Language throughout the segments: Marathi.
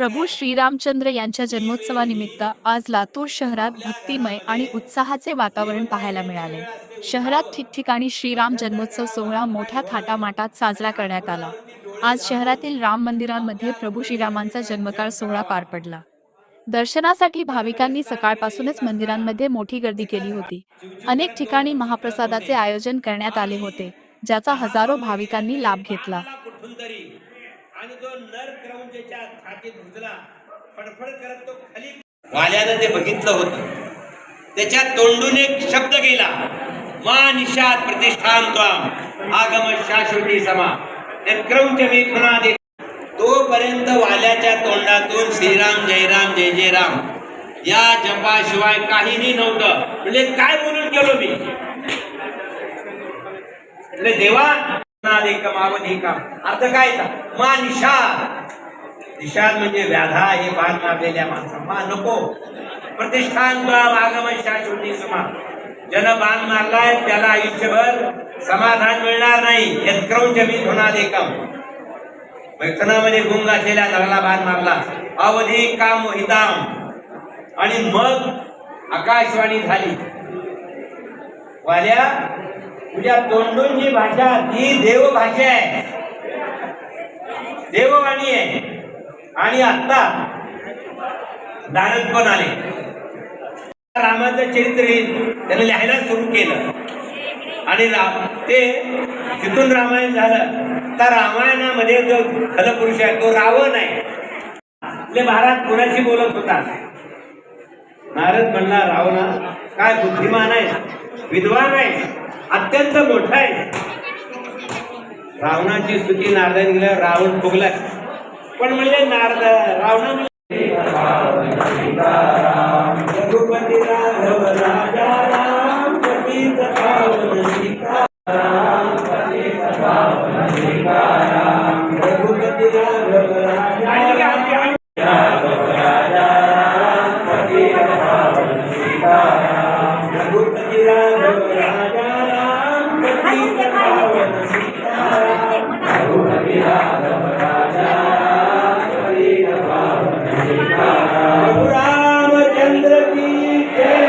प्रभू श्रीरामचंद्र यांच्या जन्मोत्सवानिमित्त आज लातूर शहरात भक्तिमय आणि उत्साहाचे वातावरण पाहायला मिळाले। शहरात ठिकठिकाणी श्रीराम जन्मोत्सव सोहळा मोठ्या थाटामाटात साजरा करण्यात आला। आज शहरातील राम मंदिरांमध्ये प्रभू श्रीरामांचा जन्मकाळ सोहळा पार पडला। दर्शनासाठी भाविकांनी सकाळपासूनच मंदिरांमध्ये मोठी गर्दी केली होती। अनेक ठिकाणी महाप्रसादाचे आयोजन करण्यात आले होते, ज्याचा हजारो भाविकांनी लाभ घेतला। आणि जो नर क्रौंचच्या छातीत घुसला फडफड करत तो खाली वाल्यानं ते बघितलं होतं। त्याच्या तोंडून एक शब्द गेला, मा निषाद प्रतिष्ठान त्वाम आगम शाश्वती समा। ते क्रौंच मिथुना दे तोपर्यंत वाल्याच्या तोंडातून श्रीराम जय राम जय जय राम या जपाशिवाय काहीही नव्हतं। म्हणजे काय बोलून गेलो मी, म्हणजे देवा अर्थ काय मा निषाद, निषाद म्हणजे व्याधा, हे बाण मारलेल्या माणसा मा नको। प्रतिष्ठान आगम शाश्वती समा, जन बाण मारलाय त्याला आयुष्यभर समाधान मिळणार नाही। यत्क्रौंच मिथुनादेकम, मैथुनामध्ये गुंग असलेल्या नराला बाण मारला, अवधी काम मोहिताम। आणि मग आकाशवाणी झाली, वाल्या तुझ्या तोंडून जी भाषा ती देव भाषा आहे, देववाणी आहे। आणि आता नारद पण आले, रामाचं चरित्र त्याने लिहायला सुरू केलं। आणि ते तिथून रामायण झालं। तर रामायणामध्ये जो खलपुरुष आहे तो रावण आहे। आपले महाराज कोणाशी बोलत होता? नारद म्हणला, रावणा काय बुद्धिमान आहे, विद्वान आहे, अत्यंत मोठा आहे। रावणाची स्तुती नारदाने केल्यावर रावण फुगला। पण म्हणजे नारद रावण रघुपती राघव राजा राम पतित पावन सीताराम, पतित पावन सीताराम, रघुपती राघव राजा राघव राजा राम पतित पावन सीताराम, रघुपती राघव राजा राम पतित पावन सीताराम, रघुपती राघव राजा राम पतित पावन सीताराम। प्रभु रामचंद्र की जय।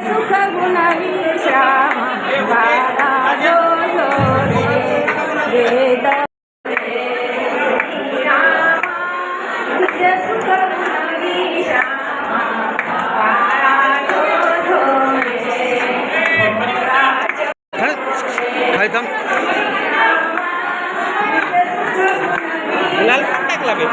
सुख गुण विश्राम बाळा जो वेद सुख गुण विश्राम बाळा लाल टाकला बे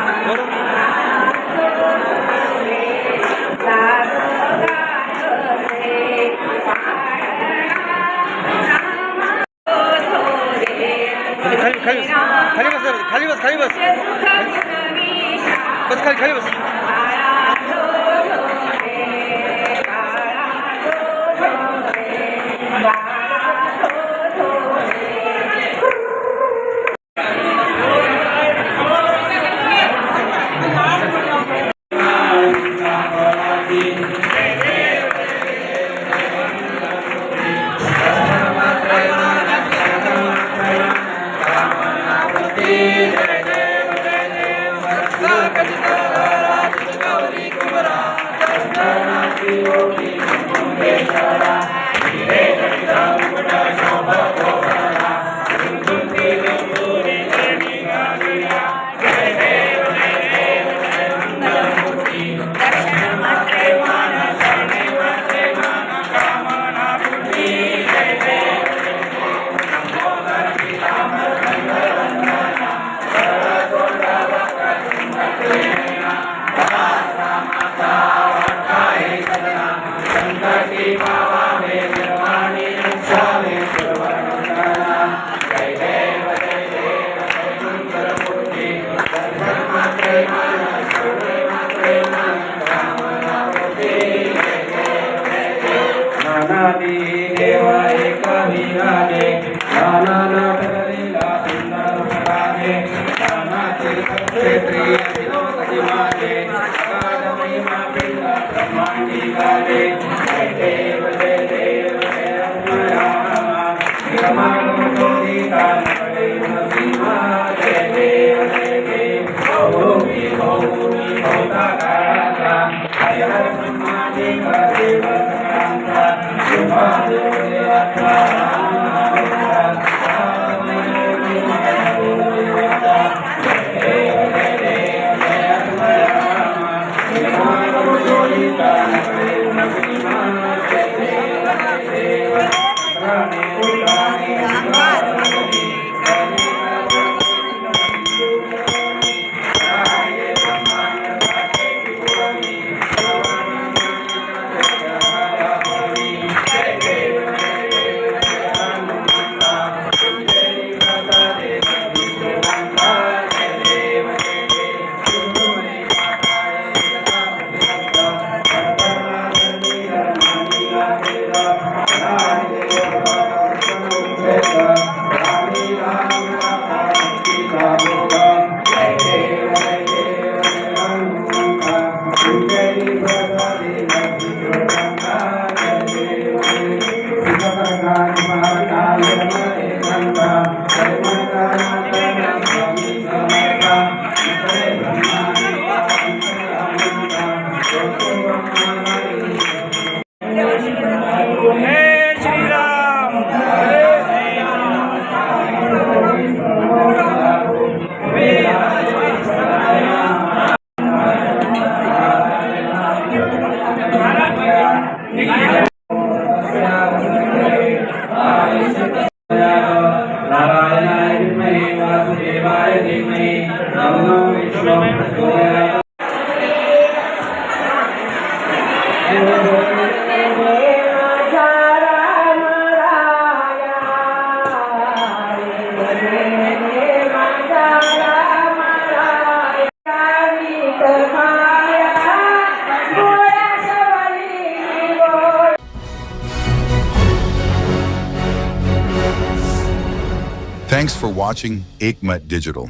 खाली बस खाली बस खाली बस बस खाली बस। Hare नारायणाय विद्महे वासुदेवाय धीमहि तन्नो विष्णुः प्रचोदयात्। Thanks for watching Ekmat Digital.